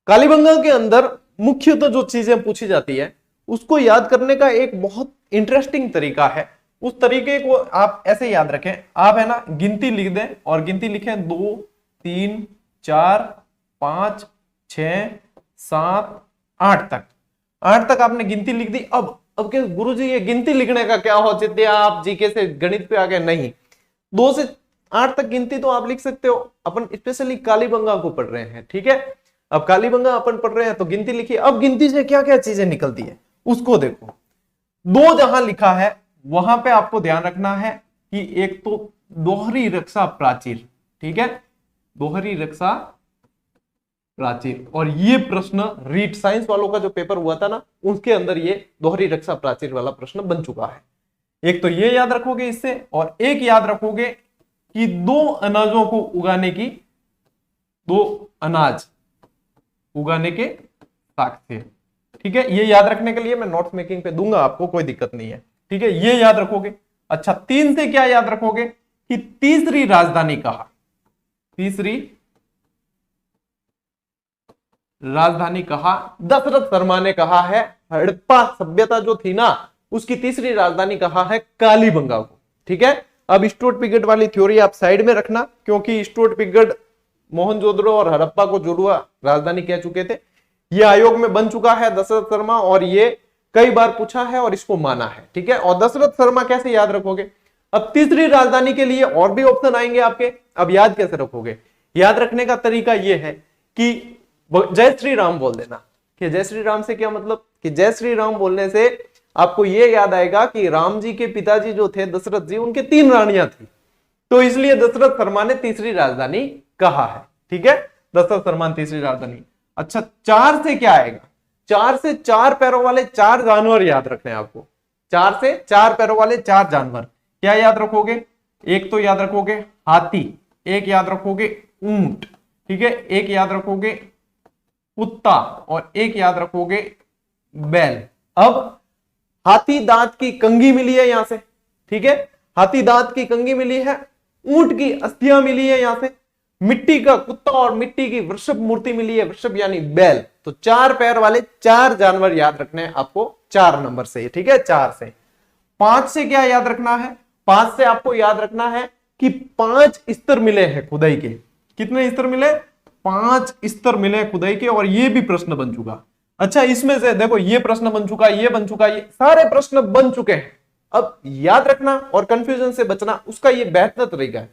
कालीबंगा के अंदर मुख्यतः जो चीजें पूछी जाती है उसको याद करने का एक बहुत इंटरेस्टिंग तरीका है। उस तरीके को आप ऐसे याद रखें, आप है ना गिनती लिख दें और गिनती लिखें 2 3 4 5 6 7 8 तक। 8 तक आपने गिनती लिख दी। अब क्या गुरुजी ये गिनती लिखने का क्या औचित्य, आप जीके से गणित पे आ गए? नहीं, 2 से 8 तक गिनती तो आप लिख सकते हो। अपन स्पेशली कालीबंगा को पढ़ रहे हैं, ठीक है। अब कालीबंगा अपन पढ़ रहे हैं तो गिनती लिखिए। अब गिनती से क्या क्या चीजें निकलती है उसको देखो। 2 जहां लिखा है वहां पे आपको ध्यान रखना है कि एक तो दोहरी रक्षा प्राचीर, ठीक है, दोहरी रक्षा प्राचीर। और ये प्रश्न रीट साइंस वालों का जो पेपर हुआ था ना उसके अंदर ये दोहरी रक्षा प्राचीर वाला प्रश्न बन चुका है। एक तो ये याद रखोगे इससे, और एक याद रखोगे कि 2 अनाजों को उगाने की, 2 अनाज उगाने के साक्ष्य, ठीक है। ये याद रखने के लिए मैं नोट्स मेकिंग पे दूंगा आपको, कोई दिक्कत नहीं है, ठीक है। ये याद रखोगे। अच्छा, 3 से क्या याद रखोगे कि तीसरी राजधानी कहा, तीसरी राजधानी कहा दशरथ शर्मा ने कहा है। हड़प्पा सभ्यता जो थी ना उसकी तीसरी राजधानी कहा है कालीबंगा को, ठीक है। अब स्टुअर्ट पिगट वाली थ्योरी आप साइड में रखना, क्योंकि स्टुअर्ट पिगट मोहनजोदड़ो और हड़प्पा को जुड़वा राजधानी कह चुके थे। ये आयोग में बन चुका है दशरथ शर्मा, और ये कई बार पूछा है और इसको माना है, ठीक है। और दशरथ शर्मा कैसे याद रखोगे? अब तीसरी राजधानी के लिए और भी ऑप्शन आएंगे आपके, अब याद कैसे रखोगे? याद रखने का तरीका यह है कि जय श्री राम बोल देना। कि जय श्री राम से क्या मतलब कि जय श्री राम बोलने से आपको यह याद आएगा कि राम जी के पिताजी जो थे दशरथ जी, उनके 3 रानियां थी, तो इसलिए दशरथ शर्मा ने तीसरी राजधानी कहा है, ठीक है। दशरथ शर्मा ने तीसरी राजधानी। अच्छा, 4 से क्या आएगा? 4 से 4 पैरों वाले 4 जानवर याद रखने हैं आपको। 4 से 4 पैरों वाले 4 जानवर क्या याद रखोगे? एक तो याद रखोगे हाथी, एक याद रखोगे ऊंट, ठीक है, एक याद रखोगे कुत्ता, और एक याद रखोगे बैल। अब हाथी दांत की कंघी मिली है यहां से, ठीक है, हाथी दांत की कंघी मिली है, ऊंट की अस्थियां मिली है यहां से, मिट्टी का कुत्ता और मिट्टी की वृषभ मूर्ति मिली है, वृषभ यानी बैल। तो 4 पैर वाले 4 जानवर याद रखने हैं आपको 4 नंबर से, ठीक है, 4 से। 5 से क्या याद रखना है? 5 से आपको याद रखना है कि 5 स्तर मिले हैं खुदाई के। कितने स्तर मिले? 5 स्तर मिले खुदाई के, और ये भी प्रश्न बन चुका। अच्छा, इसमें से देखो ये प्रश्न बन चुका, ये बन चुका, ये सारे प्रश्न बन चुके हैं। अब याद रखना और कंफ्यूजन से बचना, उसका ये बेहतर तरीका है।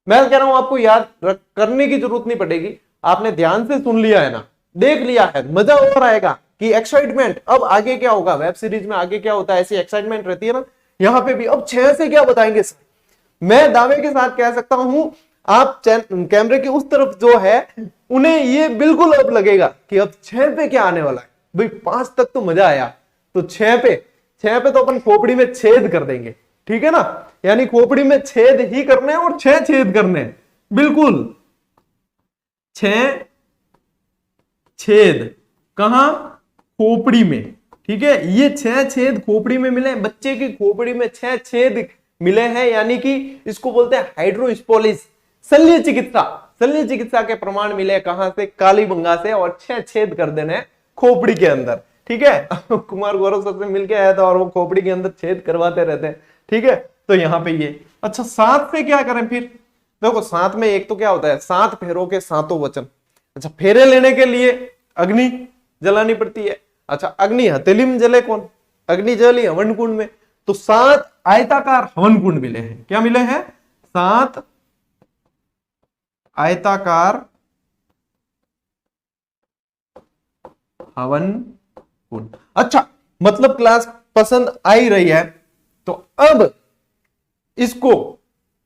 मैं कह रहा हूं आपको याद करने की जरूरत नहीं पड़ेगी, आपने ध्यान से सुन लिया है ना, देख लिया है, मजा और आएगा कि एक्साइटमेंट अब आगे क्या होगा, वेब सीरीज में आगे क्या होता है, ऐसी एक्साइटमेंट रहती है ना। यहां पे भी अब 6 से क्या बताएंगे सर? मैं दावे के साथ कह सकता हूं आप कैमरे की उस तरफ जो है उन्हें ये बिल्कुल अब लगेगा कि अब 6 पे क्या आने वाला है। भाई 5 तक तो मजा आया, तो 6 पे तो अपन खोपड़ी में छेद कर देंगे, ठीक है ना। यानी खोपड़ी में छेद ही करने हैं और 6 छेद करने हैं, बिल्कुल 6 छेद। कहां? खोपड़ी में, ठीक है। ये 6 छेद खोपड़ी में मिले, बच्चे की खोपड़ी में 6 छेद मिले हैं, यानी कि इसको बोलते हैं हाइड्रोस्पोलिस, शल्य चिकित्सा। शल्य चिकित्सा के प्रमाण मिले कहां से? कालीबंगा से, और 6 छेद कर देने खोपड़ी के अंदर, ठीक है। कुमार गौरव सर से मिलके आया था और वो खोपड़ी के अंदर छेद करवाते रहते हैं, ठीक है। तो यहां पे ये। अच्छा, 7 से क्या करें फिर? देखो 7 में एक तो क्या होता है, 7 फेरों के 7 वचन। अच्छा, फेरे लेने के लिए अग्नि जलानी पड़ती है। अच्छा, अग्नि हथेली में जले कौन? अग्नि जली हवन कुंड में। तो 7 आयताकार हवन कुंड मिले हैं। क्या मिले हैं? 7 आयताकार हवन कुंड। अच्छा, मतलब क्लास पसंद आई रही है, तो अब इसको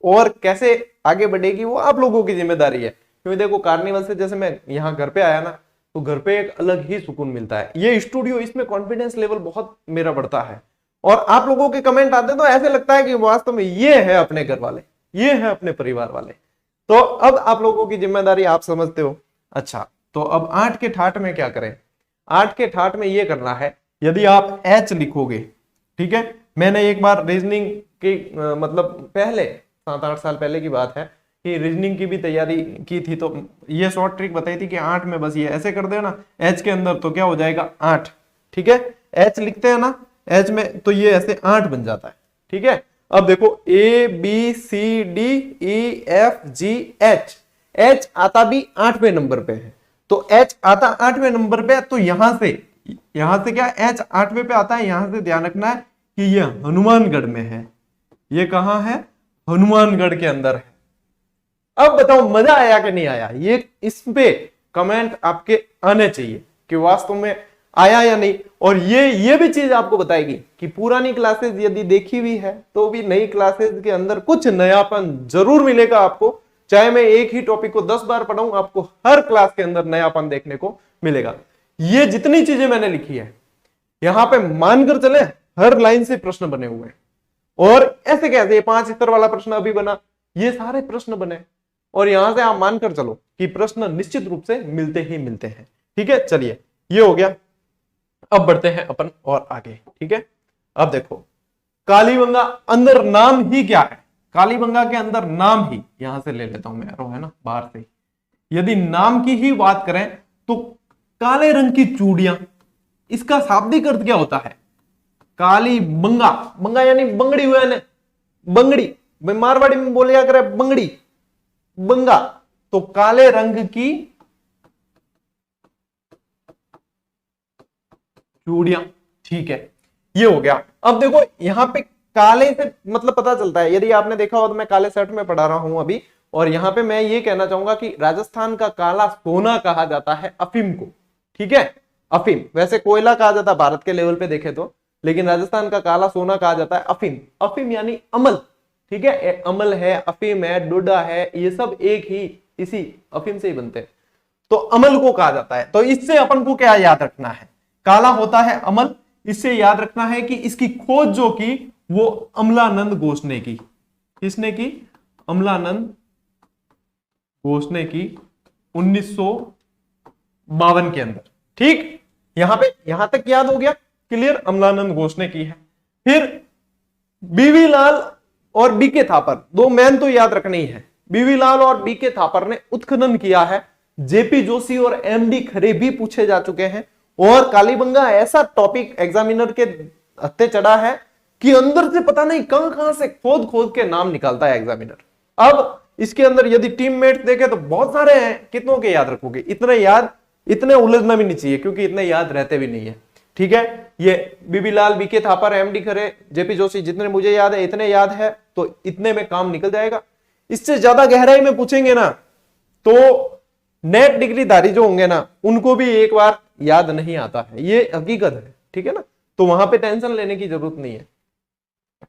और कैसे आगे बढ़ेगी वो आप लोगों की जिम्मेदारी है। क्योंकि देखो कार्निवल से जैसे मैं यहां घर पे आया ना, तो घर पे एक अलग ही सुकून मिलता है। ये स्टूडियो, इसमें कॉन्फिडेंस लेवल बहुत मेरा बढ़ता है, और आप लोगों के कमेंट आते हैं तो ऐसे लगता है कि वास्तव में ये है अपने घर वाले, ये है अपने परिवार वाले। तो अब आप लोगों की जिम्मेदारी आप समझते हो। अच्छा, तो अब 8 के ठाठ में क्या करें? 8 के ठाठ में ये करना है, यदि आप H लिखोगे, ठीक है। मैंने एक बार रीजनिंग की मतलब पहले 7-8 साल पहले की बात है, कि रीजनिंग की भी तैयारी की थी तो ये शॉर्ट ट्रिक बताई थी कि 8 में बस ये ऐसे कर देना एच के अंदर, तो क्या हो जाएगा 8। ठीक है, एच लिखते हैं ना एच में, तो ये ऐसे 8 बन जाता है। ठीक है, अब देखो A B C D E F G H, H आता भी 8वें नंबर पे है, तो एच आता 8वें नंबर पे, तो यहां से क्या एच 8वें पे आता है। यहां से ध्यान रखना है कि ये हनुमानगढ़ में है। ये कहां है? हनुमानगढ़ के अंदर है। अब बताओ मजा आया कि नहीं आया? ये इस पे कमेंट आपके आने चाहिए कि वास्तव में आया या नहीं। और ये भी चीज आपको बताएगी कि पुरानी क्लासेस यदि देखी हुई है तो भी नई क्लासेस के अंदर कुछ नयापन जरूर मिलेगा आपको। चाहे मैं एक ही टॉपिक को 10 बार पढ़ाऊं, आपको हर क्लास के अंदर नयापन देखने को मिलेगा। ये जितनी चीजें मैंने लिखी है यहां पे मानकर चले हर लाइन से प्रश्न बने हुए हैं। और ऐसे कैसे ये 5 स्तर वाला प्रश्न अभी बना, ये सारे प्रश्न बने, और यहां से आप मानकर चलो कि प्रश्न निश्चित रूप से मिलते ही मिलते हैं। ठीक है, चलिए ये हो गया। अब बढ़ते हैं अपन और आगे। ठीक है, अब देखो कालीबंगा अंदर नाम ही क्या है? कालीबंगा के अंदर नाम ही, यहां से ले लेता हूं मैं एरो, है ना, बाहर से। यदि नाम की ही बात करें तो काले रंग की चूड़ियां, इसका शाब्दिक अर्थ क्या होता है? काली बंगा, बंगा यानी बंगड़ी हुआ है, बंगड़ी, मारवाड़ी में बोलिया करे बंगड़ी, बंगा, तो काले रंग की चूड़ियां। ठीक है, ये हो गया। अब देखो यहां पे काले से मतलब पता चलता है, यदि आपने देखा हो तो मैं काले शर्ट में पढ़ा रहा हूं अभी, और यहां पे मैं ये कहना चाहूंगा कि राजस्थान का काला सोना कहा जाता है अफीम को। ठीक है, अफीम, वैसे कोयला कहा जाता है भारत के लेवल पे देखे तो, लेकिन राजस्थान का काला सोना कहा जाता है अफीम। अफीम यानी अमल। ठीक है, अमल है, अफीम है, डोडा है, ये सब एक ही इसी अफीम से ही बनते हैं, तो अमल को कहा जाता है। तो इससे अपन को क्या याद रखना है? काला होता है अमल, इससे याद रखना है कि इसकी खोज जो की वो अमलानंद घोष ने की। किसने की? अमलानंद घोष ने की 1952 के अंदर। ठीक, यहां तक याद हो गया, क्लियर, अमलानंद घोष ने की है। फिर बीवी लाल और बीके थापर, दो मैन तो याद रखनी है। बीवी लाल और बीके थापर ने उत्खनन किया है। जेपी जोशी और एमडी खरे भी पूछे जा चुके हैं। और कालीबंगा ऐसा टॉपिक एग्जामिनर के हत्थे चढ़ा है कि अंदर से पता नहीं कहां से खोद खोद के नाम निकालता है एग्जामिनर। अब इसके अंदर यदि टीममेट देखे तो बहुत सारे हैं, कितनों के याद रखोगे? इतने उलझना भी नहीं चाहिए, क्योंकि इतने याद रहते भी नहीं है। ठीक है, ये बीबी लाल, बीके थापर, एमडी खरे, जेपी जोशी, जितने मुझे याद है इतने याद है, तो इतने में काम निकल जाएगा। इससे ज्यादा गहराई में पूछेंगे ना तो नेट डिग्री धारी जो होंगे ना उनको भी एक बार याद नहीं आता है, ये हकीकत है। ठीक है ना, तो वहां पे टेंशन लेने की जरूरत नहीं है।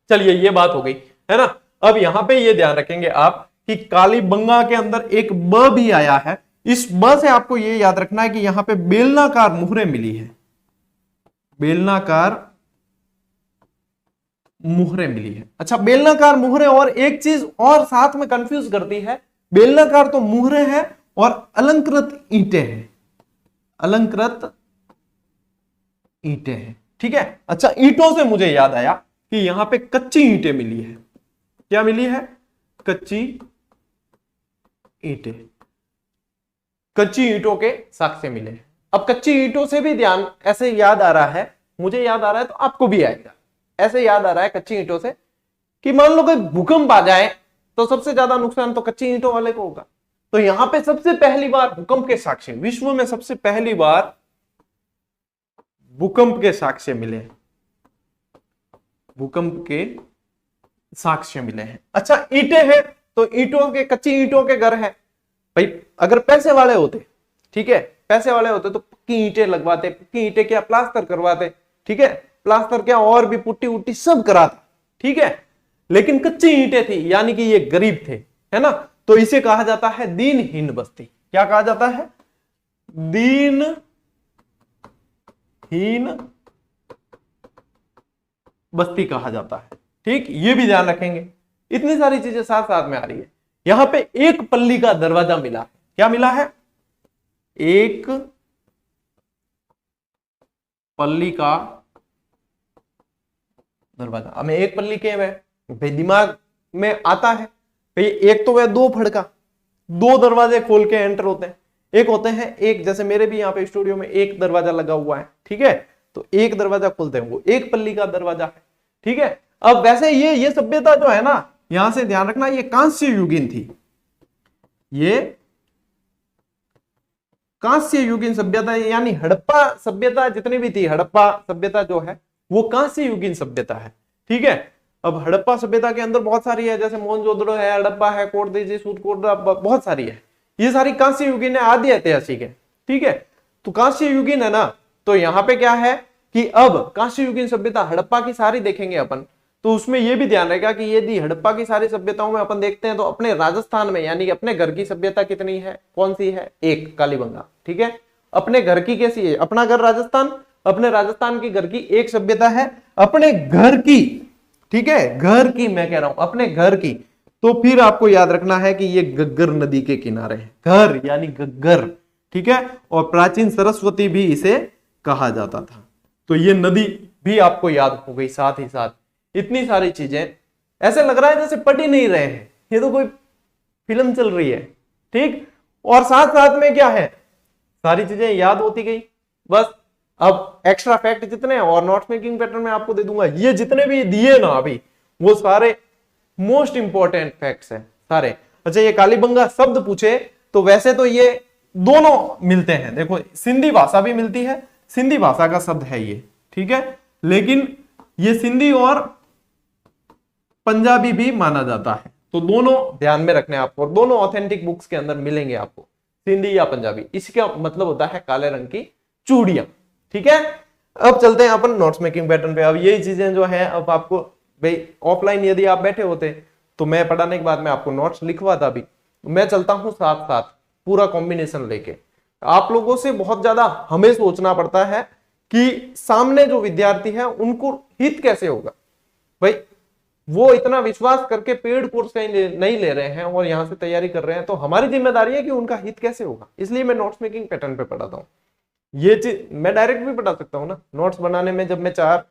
चलिए ये बात हो गई, है ना। अब यहां पे ये ध्यान रखेंगे आप कि कालीबंगा के अंदर एक ब भी आया है। इस ब से आपको ये याद रखना है कि यहां पे बेलनाकार मुहरें मिली है, बेलनाकार मुहरें मिली है। अच्छा, बेलनाकार मुहरें, और एक चीज और साथ में कंफ्यूज करती है, बेलनाकार तो मुहरें हैं और अलंकृत ईंटें हैं, अलंकृत ईंटें हैं। ठीक है, अच्छा, ईंटों से मुझे याद आया कि यहां पे कच्ची ईंटें मिली है। क्या मिली है? कच्ची ईंटें, कच्ची ईंटों के साक्ष्य मिले हैं। अब कच्ची ईंटों से भी ध्यान ऐसे याद आ रहा है, मुझे याद आ रहा है तो आपको भी आएगा, ऐसे याद आ रहा है कच्ची ईंटों से कि मान लो कोई भूकंप आ जाए तो सबसे ज्यादा नुकसान तो कच्ची ईंटों वाले को होगा। तो यहां पे सबसे पहली बार भूकंप के साक्ष्य, विश्व में सबसे पहली बार भूकंप के साक्ष्य मिले, भूकंप के साक्ष्य मिले हैं। अच्छा, ईंटें हैं तो ईंटों के, कच्ची ईंटों के घर हैं भाई। अगर पैसे वाले होते, ठीक है, पैसे वाले होते तो पक्की ईंटें लगवाते, पक्की ईंटें क्या प्लास्टर करवाते। ठीक है, प्लास्टर क्या और भी पुट्टी उट्टी सब कराता। ठीक है, लेकिन कच्ची ईंटें थी, यानी कि ये गरीब थे, है ना। तो इसे कहा जाता है दीनहीन बस्ती। क्या कहा जाता है? दीनहीन बस्ती कहा जाता है। ठीक, ये भी ध्यान रखेंगे। इतनी सारी चीजें साथ साथ में आ रही है। यहां पे एक पल्ली का दरवाजा मिला है। क्या मिला है? एक पल्ली का दरवाजा। हमें एक पल्ली के भाई दिमाग में आता है, भाई एक तो वह दो फड़का, दो दरवाजे खोल के एंटर होते हैं, एक होते हैं एक, जैसे मेरे भी यहाँ पे स्टूडियो में एक दरवाजा लगा हुआ है, ठीक है, तो एक दरवाजा खोलते हैं, वो एक पल्ली का दरवाजा है, ठीक है। अब वैसे ये सभ्यता जो है ना, यहां से ध्यान रखना, ये कांस्य युगीन थी, ये कांस्य युगीन सभ्यता, यानी हड़प्पा सभ्यता जितनी भी थी, हड़प्पा सभ्यता जो है वो कांस्य युगीन सभ्यता है, ठीक है। अब हड़प्पा सभ्यता के अंदर बहुत सारी है, जैसे मोहनजोदड़ो है, हड़प्पा है, कोटदीजी, सूतकोटा, बहुत सारी है, ये सारी कांस्य युगीन है, आदि ऐतिहासिक है, ठीक है। तो कांस्य युगीन है ना, तो यहाँ पे क्या है कि अब कांस्य युगीन सभ्यता हड़प्पा की सारी देखेंगे अपन, तो उसमें यह भी ध्यान रहेगा कि यदि हड़प्पा की सारी सभ्यताओं में अपन देखते हैं तो अपने राजस्थान में, यानी कि अपने घर की सभ्यता कितनी है, कौन सी है, एक, कालीबंगा, ठीक है। अपने घर की कैसी है, अपना घर राजस्थान, अपने राजस्थान की घर की एक सभ्यता है, अपने घर की, ठीक है, घर की मैं कह रहा हूं, अपने घर की। तो फिर आपको याद रखना है कि ये गग्गर नदी के किनारे है, घर यानी गग्गर, ठीक है, और प्राचीन सरस्वती भी इसे कहा जाता था। तो ये नदी भी आपको याद हो गई, साथ ही साथ इतनी सारी चीजें, ऐसे लग रहा है जैसे पढ़ ही नहीं रहे हैं, ये तो कोई फिल्म चल रही है, ठीक। और साथ साथ में क्या है, सारी चीजें याद होती गई, बस अब एक्स्ट्रा फैक्ट जितने हैं और नोट्स मेकिंग पैटर्न में आपको दे दूंगा, ये जितने भी दिए ना अभी, वो सारे मोस्ट इंपॉर्टेंट फैक्ट्स हैं सारे। अच्छा, ये कालीबंगा शब्द पूछे तो वैसे तो ये दोनों मिलते हैं, देखो सिंधी भाषा भी मिलती है, सिंधी भाषा का शब्द है ये, ठीक है, लेकिन ये सिंधी और पंजाबी भी माना जाता है, तो दोनों ध्यान में रखने आपको, और दोनों ऑथेंटिक बुक्स के अंदर मिलेंगे आपको, सिंधी या पंजाबी। इसका मतलब होता है काले रंग की चूड़ियां, ठीक है। अब चलते हैं अपन नोट्स मेकिंग पैटर्न पे। अब यही चीजें जो है, अब आपको भाई ऑफलाइन यदि आप बैठे होते तो मैं पढ़ाने के बाद में आपको नोट्स लिखवाता भी, मैं चलता हूं साथ साथ पूरा कॉम्बिनेशन लेके। आप लोगों से बहुत ज्यादा हमें सोचना पड़ता है कि सामने जो विद्यार्थी है उनको हित कैसे होगा, भाई वो इतना विश्वास करके पेड कोर्स नहीं ले रहे हैं और यहां से तैयारी कर रहे हैं, तो हमारी जिम्मेदारी है कि उनका हित कैसे होगा, इसलिए मैं नोट्स मेकिंग पैटर्न पे पढ़ाता हूं। ये चीज मैं डायरेक्ट भी पढ़ा सकता हूँ ना, नोट्स बनाने में जब मैं 4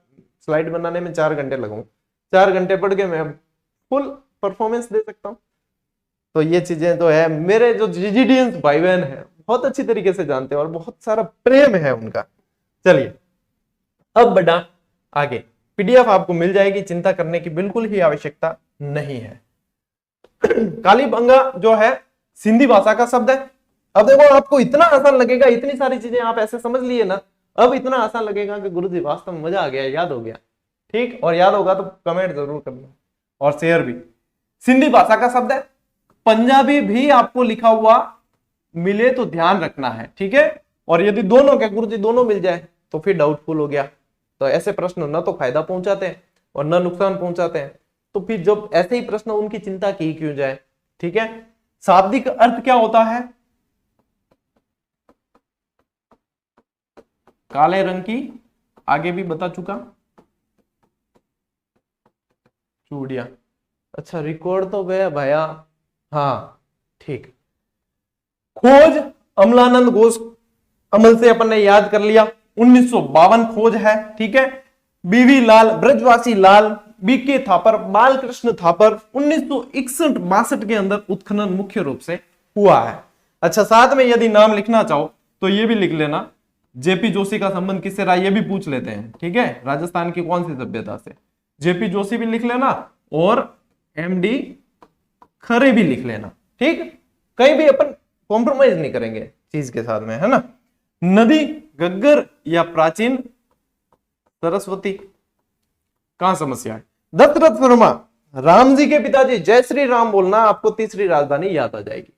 स्लाइड बनाने में 4 घंटे लगाऊं, 4 घंटे पढ़ के मैं फुल परफॉर्मेंस दे सकता हूँ। तो ये चीजें तो है, मेरे जो जीजीडियंस भाई बहन है बहुत अच्छी तरीके से जानते हैं और बहुत सारा प्रेम है उनका। चलिए अब बढ़ा आगे, पीडीएफ आपको मिल जाएगी, चिंता करने की बिल्कुल ही आवश्यकता नहीं है। कालीबंगा जो है सिंधी भाषा का शब्द है। अब देखो आपको इतना आसान लगेगा, इतनी सारी चीजें आप ऐसे समझ लिए ना, अब इतना आसान लगेगा कि गुरुजी वास्तव में मजा आ गया, याद हो गया, ठीक। और याद होगा तो कमेंट जरूर करना और शेयर भी। सिंधी भाषा का शब्द है, पंजाबी भी आपको लिखा हुआ मिले तो ध्यान रखना है, ठीक है। और यदि दोनों के गुरुजी दोनों मिल जाए तो फिर डाउटफुल हो गया, तो ऐसे प्रश्न न तो फायदा पहुंचाते हैं और न नुकसान पहुंचाते हैं, तो फिर जब ऐसे ही प्रश्न उनकी चिंता की क्यों जाए, ठीक है। शाब्दिक अर्थ क्या होता है, काले रंग की, आगे भी बता चुका, चूड़िया। अच्छा रिकॉर्ड तो गया भैया, हाँ ठीक। खोज अमलानंद घोष अमल से अपन ने याद कर लिया, 1952 खोज है, ठीक है। बीवी लाल, ब्रजवासी लाल, बीके थापर, बालकृष्ण थापर, 1961-62 के अंदर उत्खनन मुख्य रूप से हुआ है। अच्छा साथ में यदि नाम लिखना चाहो तो ये भी लिख लेना, जेपी जोशी का संबंध किससे रहा, ये भी पूछ लेते हैं, ठीक है। राजस्थान की कौन सी सभ्यता से, जेपी जोशी भी लिख लेना और एमडी खरे भी लिख लेना, ठीक। कहीं भी अपन कॉम्प्रोमाइज नहीं करेंगे चीज के साथ में, है ना। नदी गग्गर या प्राचीन सरस्वती, कहां समस्या है। दशरथ वर्मा, राम जी के पिताजी, जय श्री राम बोलना, आपको तीसरी राजधानी याद आ जाएगी।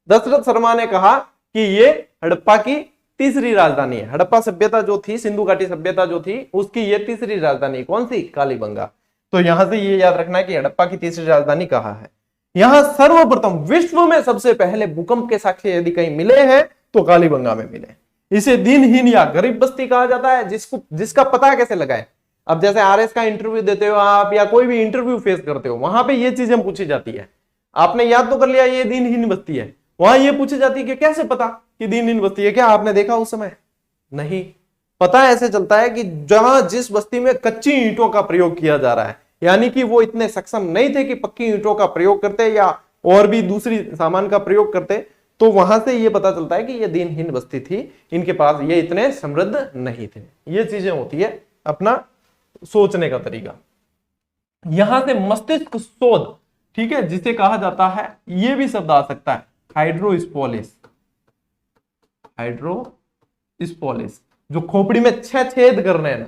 दशरथ शर्मा ने कहा कि ये हड़प्पा की तीसरी राजधानी है, हड़प्पा सभ्यता जो थी, सिंधु घाटी सभ्यता जो थी, उसकी ये तीसरी राजधानी कौन सी, कालीबंगा। तो यहां से ये याद रखना है कि हड़प्पा की तीसरी राजधानी कहां है। यहां सर्वप्रथम विश्व में सबसे पहले भूकंप के साक्ष्य यदि कहीं मिले हैं तो कालीबंगा में मिले। इसे दिनहीन या गरीब बस्ती कहा जाता है, जिसका पता कैसे लगाए। अब जैसे आरएस का इंटरव्यू देते हो आप या कोई भी इंटरव्यू फेस करते हो, वहां पे ये चीजें पूछी जाती है। आपने याद तो कर लिया ये दिनहीन बस्ती है, वहां ये पूछी जाती है कि कैसे पता कि दिनहीन बस्ती है, क्या आपने देखा उस समय, नहीं पता। ऐसे चलता है कि जहां जिस बस्ती में कच्ची ईंटों का प्रयोग किया जा रहा है, यानी कि वो इतने सक्षम नहीं थे कि पक्की ईंटों का प्रयोग करते या और भी दूसरी सामान का प्रयोग करते, तो वहां से ये पता चलता है कि ये दीनहीन बस्ती थी, इनके पास ये इतने समृद्ध नहीं थे। ये चीजें होती है अपना सोचने का तरीका। यहां से मस्तिष्क शोध, ठीक है, जिसे कहा जाता है, ये भी शब्द आ सकता है हाइड्रोस्पोलिस। हाइड्रोस्पोलिस, जो खोपड़ी में 6 छेद करने हैं ना,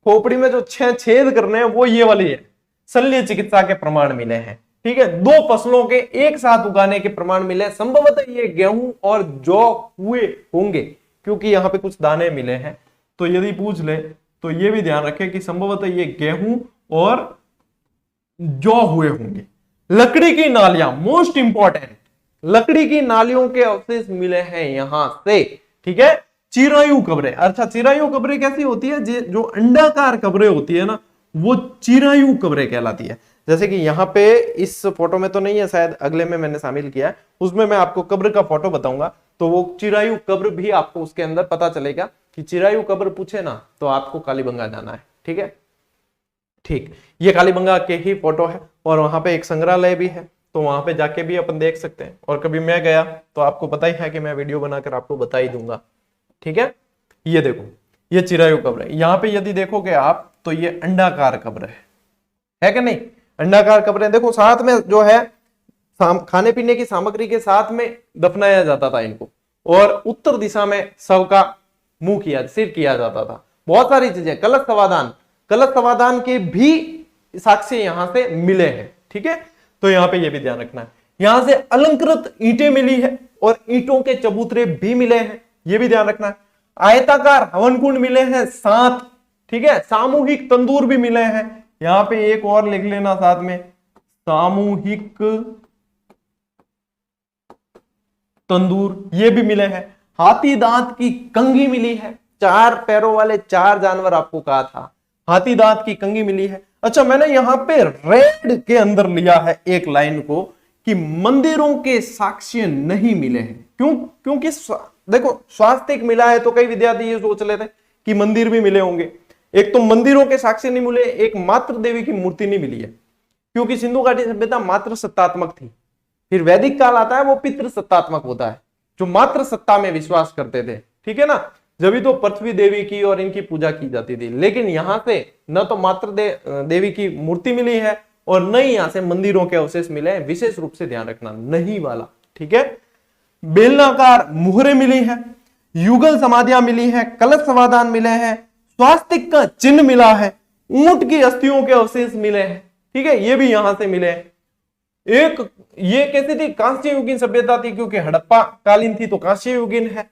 खोपड़ी में जो 6 छेद करने हैं वो ये वाली है। शल्य चिकित्सा के प्रमाण मिले हैं, ठीक है। 2 फसलों के एक साथ उगाने के प्रमाण मिले, संभवतः ये गेहूं और जौ हुए होंगे, क्योंकि यहां पे कुछ दाने मिले हैं। तो यदि पूछ ले तो ये भी ध्यान रखें कि संभवतः ये गेहूं और जौ हुए होंगे। लकड़ी की नालियां, मोस्ट इंपॉर्टेंट, लकड़ी की नालियों के अवशेष मिले हैं यहां से, ठीक है। चिरायु कब्रें, अच्छा चिरायु कब्रें कैसी होती है, जो अंडाकार कब्रें होती है ना, वो चिरायु कब्रें कहलाती है। जैसे कि यहाँ पे इस फोटो में तो नहीं है, शायद अगले में मैंने शामिल किया है, उसमें मैं आपको कब्र का फोटो बताऊंगा, तो वो चिरायु कब्र भी आपको उसके अंदर पता चलेगा कि चिरायु कब्र पूछे ना तो आपको कालीबंगा जाना है, ठीक है। ठीक, ये कालीबंगा के ही फोटो है, और वहां पे एक संग्रहालय भी है, तो वहां पे जाके भी अपन देख सकते हैं। और कभी मैं गया तो आपको पता ही है कि मैं वीडियो बनाकर आपको बता ही दूंगा, ठीक है। ये देखो, ये चिरायु कब्र है। यहाँ पे यदि देखोगे आप तो ये अंडाकार कब्र है कि नहीं, अंडाकार कब्रें देखो, साथ में जो है खाने पीने की सामग्री के साथ में दफनाया जाता था इनको, और उत्तर दिशा में शव का मुंह किया, सिर किया जाता था। बहुत सारी चीजें, कलश समाधान के भी साक्ष्य यहां से मिले हैं, ठीक है। तो यहां पे ये भी ध्यान रखना है। यहां से अलंकृत ईंटें मिली है और ईंटों के चबूतरे भी मिले हैं, ये भी ध्यान रखना है। आयताकार हवन कुंड मिले हैं 7, ठीक है। सामूहिक तंदूर भी मिले हैं, यहां पे एक और लिख लेना साथ में, सामूहिक तंदूर, ये भी मिले हैं। हाथी दांत की कंघी मिली है, 4 पैरों वाले 4 जानवर आपको कहा था, हाथी दांत की कंघी मिली है। अच्छा, मैंने यहां पे रेड के अंदर लिया है एक लाइन को कि मंदिरों के साक्ष्य नहीं मिले हैं। क्यों? क्योंकि देखो स्वास्तिक मिला है तो कई विद्यार्थी ये सोच लेते हैं कि मंदिर भी मिले होंगे। एक तो मंदिरों के साक्ष्य नहीं मिले, एक मातृ देवी की मूर्ति नहीं मिली है, क्योंकि सिंधु घाटी सभ्यता मातृ सत्तात्मक थी। फिर वैदिक काल आता है, वो पितृ सत्तात्मक होता है, जो मातृ सत्ता में विश्वास करते थे, ठीक है ना। जब तो पृथ्वी देवी की और इनकी पूजा की जाती थी, लेकिन यहां से न तो मातृ देवी की मूर्ति मिली है और न ही यहां से मंदिरों के अवशेष मिले हैं। विशेष रूप से ध्यान रखना, नहीं वाला, ठीक है। बेलनाकार मुहरे मिली है, युगल समाधियां मिली है, कलश समाधान मिले हैं, स्वास्तिक का चिन्ह मिला है, ऊंट की अस्थियों के अवशेष मिले हैं, ठीक है, ये भी यहां से मिले हैं। एक ये कैसी थी, कांस्य युगीन सभ्यता थी, क्योंकि हड़प्पा कालीन थी तो कांस्य युगीन है।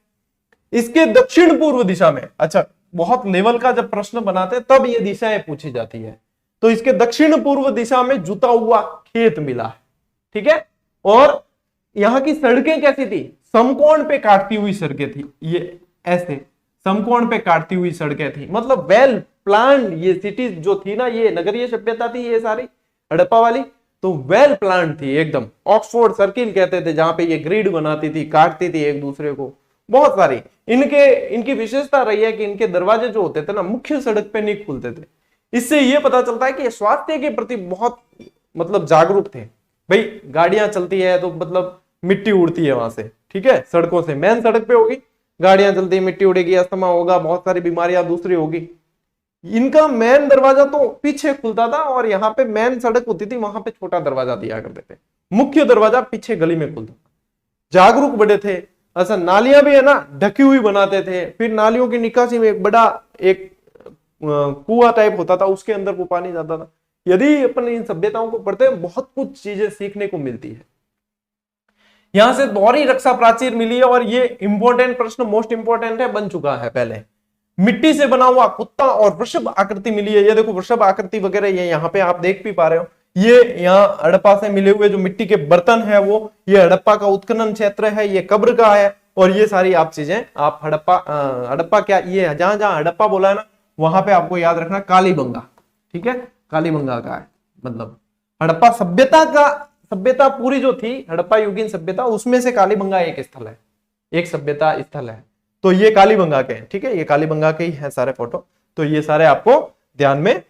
इसके दक्षिण पूर्व दिशा में, अच्छा बहुत लेवल का जब प्रश्न बनाते हैं तब ये दिशाएं पूछी जाती है, तो इसके दक्षिण पूर्व दिशा में जुता हुआ खेत मिला है, ठीक है। और यहां की सड़कें कैसी थी, समकोण पे काटती हुई सड़कें थी, ये ऐसे समकोण पे काटती हुई सड़कें थी, मतलब वेल प्लान ये सिटीज जो थी ना, ये नगरीय सभ्यता थी ये सारी हड़प्पा वाली, तो वेल प्लान थी एकदम। ऑक्सफोर्ड सर्किल कहते थे, जहां पे ये ग्रिड बनाती थी, काटती थी एक दूसरे को, बहुत सारी। इनकी विशेषता रही है कि इनके दरवाजे जो होते थे ना, मुख्य सड़क पे नहीं खुलते थे। इससे ये पता चलता है कि स्वास्थ्य के प्रति बहुत मतलब जागरूक थे। भाई गाड़ियां चलती है तो मतलब मिट्टी उड़ती है वहां से, ठीक है, सड़कों से, मेन सड़क पे होगी, गाड़ियां चलती, मिट्टी उड़ेगी, अस्थमा होगा, बहुत सारी बीमारियां दूसरी होगी। इनका मेन दरवाजा तो पीछे खुलता था, और यहाँ पे मेन सड़क होती थी, वहां पे छोटा दरवाजा दिया करते थे, मुख्य दरवाजा पीछे गली में खुलता। जागरूक बड़े थे। अच्छा, नालियां भी है ना ढकी हुई बनाते थे, फिर नालियों की निकासी में एक बड़ा एक कुआं टाइप होता था, उसके अंदर वो पानी जाता था। यदि अपन इन सभ्यताओं को पढ़ते हैं, बहुत कुछ चीजें सीखने को मिलती है। यहां से दोहरी रक्षा प्राचीर मिली है, और ये इंपॉर्टेंट प्रश्न, मोस्ट इंपॉर्टेंट है, बन चुका है पहले। मिट्टी से बना हुआ कुत्ता और वृषभ आकृति मिली है, ये देखो वृषभ आकृति वगैरह, ये यहाँ पे आप देख भी पा रहे हो। ये यहाँ हड़प्पा से मिले हुए जो मिट्टी के बर्तन है, वो ये हड़प्पा का उत्खनन क्षेत्र है, ये कब्र का है, और ये सारी आप चीजें आप हड़प्पा क्या, ये जहां जहां हड़प्पा बोला है ना, वहां पे आपको याद रखना कालीबंगा, ठीक है, कालीबंगा का है, मतलब हड़प्पा सभ्यता पूरी जो थी, हड़प्पा युगीन सभ्यता, उसमें से कालीबंगा एक स्थल है, एक सभ्यता स्थल है। तो ये कालीबंगा के हैं, ठीक है, ये कालीबंगा के ही है सारे फोटो, तो ये सारे आपको ध्यान में